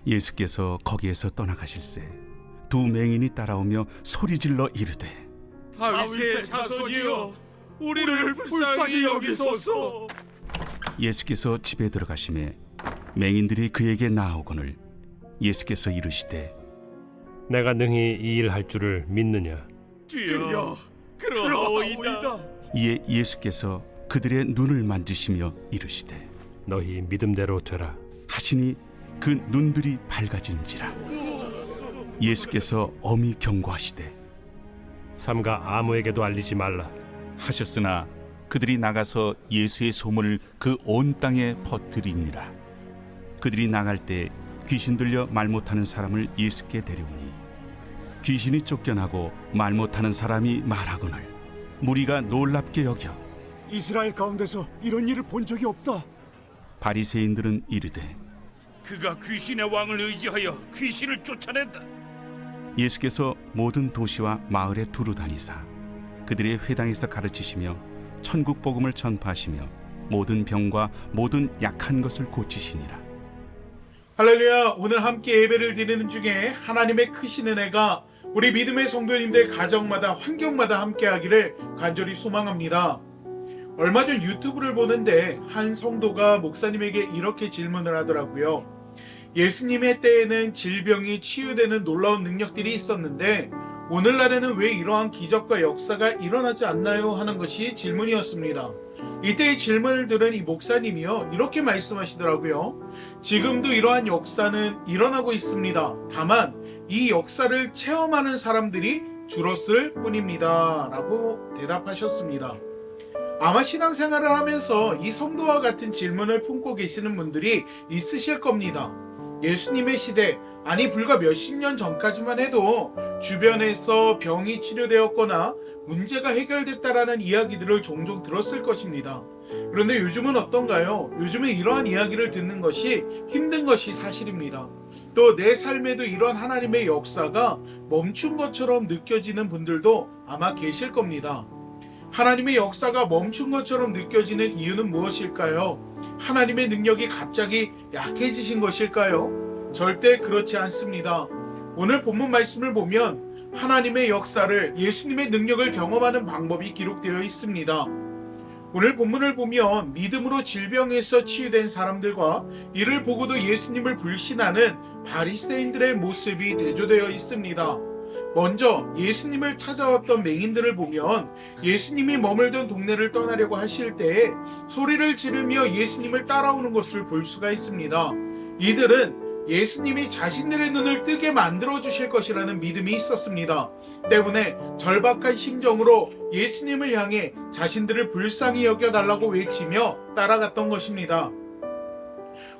예수께서 거기에서 떠나가실새 두 맹인이 따라오며 소리질러 이르되 다윗의 자손이여 우리를 불쌍히 여기소서. 예수께서 집에 들어가시매 맹인들이 그에게 나아오거늘 예수께서 이르시되 내가 능히 이 일 할 줄을 믿느냐? 주여 그러하오이다. 이에 예수께서 그들의 눈을 만지시며 이르시되 너희 믿음대로 되라. 하시니 그 눈들이 밝아진지라. 예수께서 엄히 경고하시되 삼가 아무에게도 알리지 말라. 하셨으나 그들이 나가서 예수의 소문을 그 온 땅에 퍼뜨리니라. 그들이 나갈 때 귀신 들려 말 못하는 사람을 예수께 데려오니 귀신이 쫓겨나고 말 못하는 사람이 말하거늘 무리가 놀랍게 여겨 이스라엘 가운데서 이런 일을 본 적이 없다. 바리새인들은 이르되 그가 귀신의 왕을 의지하여 귀신을 쫓아낸다. 예수께서 모든 도시와 마을에 두루 다니사 그들의 회당에서 가르치시며 천국 복음을 전파하시며 모든 병과 모든 약한 것을 고치시니라. 할렐루야. 오늘 함께 예배를 드리는 중에 하나님의 크신 은혜가 우리 믿음의 성도님들 가정마다 환경마다 함께하기를 간절히 소망합니다. 얼마 전 유튜브를 보는데 한 성도가 목사님에게 이렇게 질문을 하더라고요. 예수님의 때에는 질병이 치유되는 놀라운 능력들이 있었는데 오늘날에는 왜 이러한 기적과 역사가 일어나지 않나요? 하는 것이 질문이었습니다. 이때 이 질문을 들은 이 목사님이요 이렇게 말씀하시더라고요. 지금도 이러한 역사는 일어나고 있습니다. 다만 이 역사를 체험하는 사람들이 줄었을 뿐입니다 라고 대답하셨습니다. 아마 신앙생활을 하면서 이 성도와 같은 질문을 품고 계시는 분들이 있으실 겁니다. 예수님의 시대, 아니 불과 몇십 년 전까지만 해도 주변에서 병이 치료되었거나 문제가 해결됐다라는 이야기들을 종종 들었을 것입니다. 그런데 요즘은 어떤가요? 요즘은 이러한 이야기를 듣는 것이 힘든 것이 사실입니다. 또 내 삶에도 이러한 하나님의 역사가 멈춘 것처럼 느껴지는 분들도 아마 계실 겁니다. 하나님의 역사가 멈춘 것처럼 느껴지는 이유는 무엇일까요? 하나님의 능력이 갑자기 약해지신 것일까요? 절대 그렇지 않습니다. 오늘 본문 말씀을 보면 하나님의 역사를, 예수님의 능력을 경험하는 방법이 기록되어 있습니다. 오늘 본문을 보면 믿음으로 질병에서 치유된 사람들과 이를 보고도 예수님을 불신하는 바리새인들의 모습이 대조되어 있습니다. 먼저 예수님을 찾아왔던 맹인들을 보면 예수님이 머물던 동네를 떠나려고 하실 때에 소리를 지르며 예수님을 따라오는 것을 볼 수가 있습니다. 이들은 예수님이 자신들의 눈을 뜨게 만들어 주실 것이라는 믿음이 있었습니다. 때문에 절박한 심정으로 예수님을 향해 자신들을 불쌍히 여겨달라고 외치며 따라갔던 것입니다.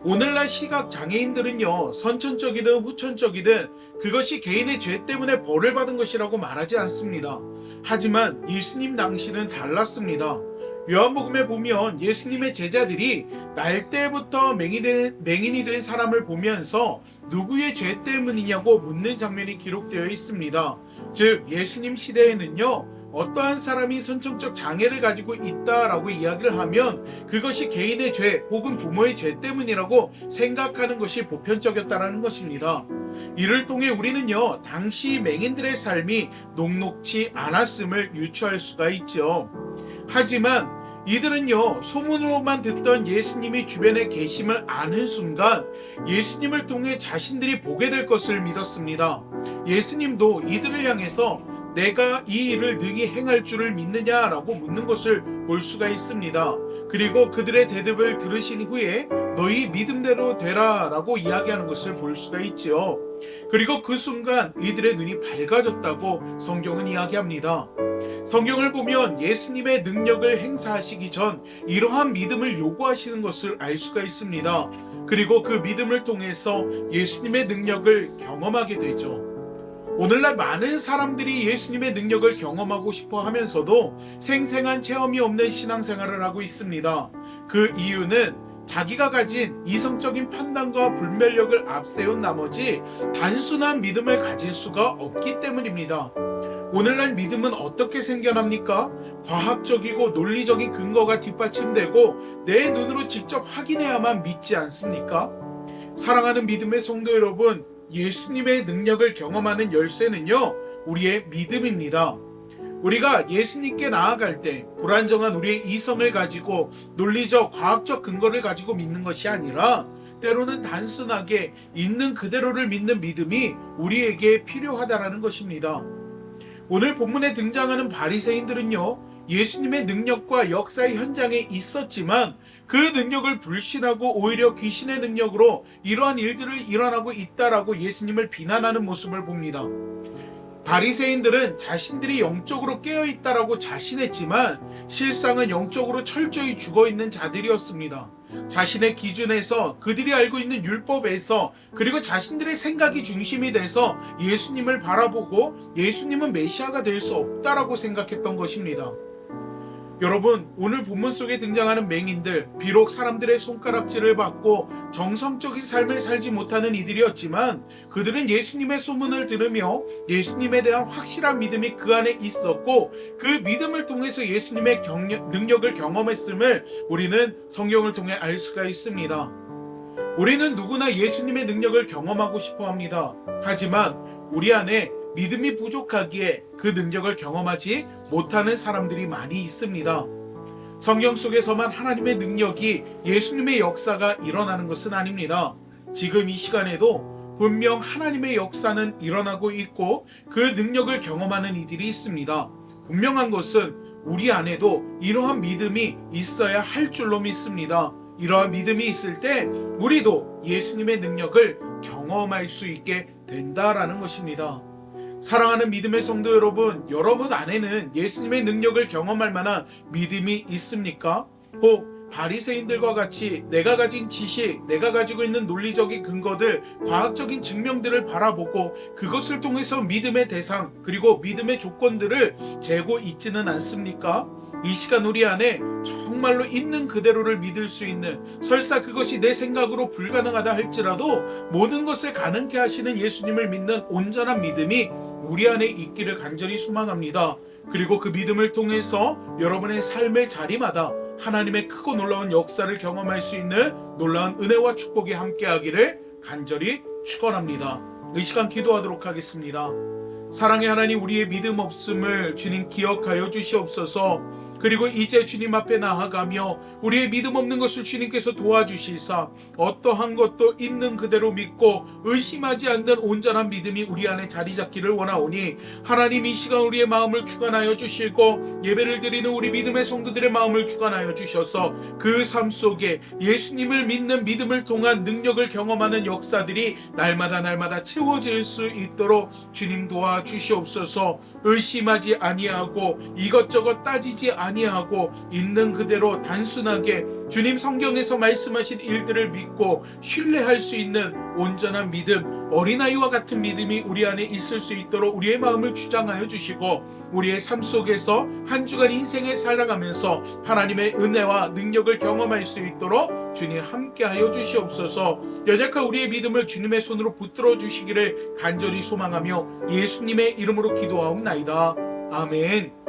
오늘날 시각 장애인들은요, 선천적이든 후천적이든 그것이 개인의 죄 때문에 벌을 받은 것이라고 말하지 않습니다. 하지만 예수님 당시는 달랐습니다. 요한복음에 보면 예수님의 제자들이 날 때부터 맹인이 된 사람을 보면서 누구의 죄 때문이냐고 묻는 장면이 기록되어 있습니다. 즉 예수님 시대에는요, 어떠한 사람이 선천적 장애를 가지고 있다라고 이야기를 하면 그것이 개인의 죄 혹은 부모의 죄 때문이라고 생각하는 것이 보편적이었다는 것입니다. 이를 통해 우리는요, 당시 맹인들의 삶이 녹록지 않았음을 유추할 수가 있죠. 하지만 이들은요, 소문으로만 듣던 예수님이 주변에 계심을 아는 순간 예수님을 통해 자신들이 보게 될 것을 믿었습니다. 예수님도 이들을 향해서 내가 이 일을 능히 행할 줄을 믿느냐라고 묻는 것을 볼 수가 있습니다. 그리고 그들의 대답을 들으신 후에 너희 믿음대로 되라 라고 이야기하는 것을 볼 수가 있죠. 그리고 그 순간 이들의 눈이 밝아졌다고 성경은 이야기합니다. 성경을 보면 예수님의 능력을 행사하시기 전 이러한 믿음을 요구하시는 것을 알 수가 있습니다. 그리고 그 믿음을 통해서 예수님의 능력을 경험하게 되죠. 오늘날 많은 사람들이 예수님의 능력을 경험하고 싶어 하면서도 생생한 체험이 없는 신앙생활을 하고 있습니다. 그 이유는 자기가 가진 이성적인 판단과 분별력을 앞세운 나머지 단순한 믿음을 가질 수가 없기 때문입니다. 오늘날 믿음은 어떻게 생겨납니까? 과학적이고 논리적인 근거가 뒷받침되고 내 눈으로 직접 확인해야만 믿지 않습니까? 사랑하는 믿음의 성도 여러분, 예수님의 능력을 경험하는 열쇠는요, 우리의 믿음입니다. 우리가 예수님께 나아갈 때 불안정한 우리의 이성을 가지고 논리적, 과학적 근거를 가지고 믿는 것이 아니라 때로는 단순하게 있는 그대로를 믿는 믿음이 우리에게 필요하다라는 것입니다. 오늘 본문에 등장하는 바리새인들은요, 예수님의 능력과 역사의 현장에 있었지만 그 능력을 불신하고 오히려 귀신의 능력으로 이러한 일들을 일어나고 있다라고 예수님을 비난하는 모습을 봅니다. 바리새인들은 자신들이 영적으로 깨어있다라고 자신했지만 실상은 영적으로 철저히 죽어있는 자들이었습니다. 자신의 기준에서, 그들이 알고 있는 율법에서, 그리고 자신들의 생각이 중심이 돼서 예수님을 바라보고 예수님은 메시아가 될 수 없다라고 생각했던 것입니다. 여러분, 오늘 본문 속에 등장하는 맹인들, 비록 사람들의 손가락질을 받고 정성적인 삶을 살지 못하는 이들이었지만 그들은 예수님의 소문을 들으며 예수님에 대한 확실한 믿음이 그 안에 있었고 그 믿음을 통해서 예수님의 능력을 경험했음을 우리는 성경을 통해 알 수가 있습니다. 우리는 누구나 예수님의 능력을 경험하고 싶어 합니다. 하지만 우리 안에 믿음이 부족하기에 그 능력을 경험하지 못하는 사람들이 많이 있습니다. 성경 속에서만 하나님의 능력이, 예수님의 역사가 일어나는 것은 아닙니다. 지금 이 시간에도 분명 하나님의 역사는 일어나고 있고 그 능력을 경험하는 이들이 있습니다. 분명한 것은 우리 안에도 이러한 믿음이 있어야 할 줄로 믿습니다. 이러한 믿음이 있을 때 우리도 예수님의 능력을 경험할 수 있게 된다라는 것입니다. 사랑하는 믿음의 성도 여러분, 여러분 안에는 예수님의 능력을 경험할 만한 믿음이 있습니까? 혹 바리새인들과 같이 내가 가진 지식, 내가 가지고 있는 논리적인 근거들, 과학적인 증명들을 바라보고 그것을 통해서 믿음의 대상, 그리고 믿음의 조건들을 재고 있지는 않습니까? 이 시간 우리 안에 정말로 있는 그대로를 믿을 수 있는, 설사 그것이 내 생각으로 불가능하다 할지라도 모든 것을 가능케 하시는 예수님을 믿는 온전한 믿음이 우리 안에 있기를 간절히 소망합니다. 그리고 그 믿음을 통해서 여러분의 삶의 자리마다 하나님의 크고 놀라운 역사를 경험할 수 있는 놀라운 은혜와 축복이 함께하기를 간절히 축원합니다. 이 시간 기도하도록 하겠습니다. 사랑의 하나님, 우리의 믿음 없음을 주님 기억하여 주시옵소서. 그리고 이제 주님 앞에 나아가며 우리의 믿음 없는 것을 주님께서 도와주시사 어떠한 것도 있는 그대로 믿고 의심하지 않는 온전한 믿음이 우리 안에 자리 잡기를 원하오니 하나님, 이 시간 우리의 마음을 주관하여 주시고 예배를 드리는 우리 믿음의 성도들의 마음을 주관하여 주셔서 그 삶 속에 예수님을 믿는 믿음을 통한 능력을 경험하는 역사들이 날마다 채워질 수 있도록 주님 도와주시옵소서. 의심하지 아니하고 이것저것 따지지 아니하고 있는 그대로 단순하게 주님 성경에서 말씀하신 일들을 믿고 신뢰할 수 있는 온전한 믿음, 어린아이와 같은 믿음이 우리 안에 있을 수 있도록 우리의 마음을 주장하여 주시고 우리의 삶 속에서 한 주간 인생을 살아가면서 하나님의 은혜와 능력을 경험할 수 있도록 주님 함께하여 주시옵소서. 연약한 우리의 믿음을 주님의 손으로 붙들어 주시기를 간절히 소망하며 예수님의 이름으로 기도하옵나이다. 아멘.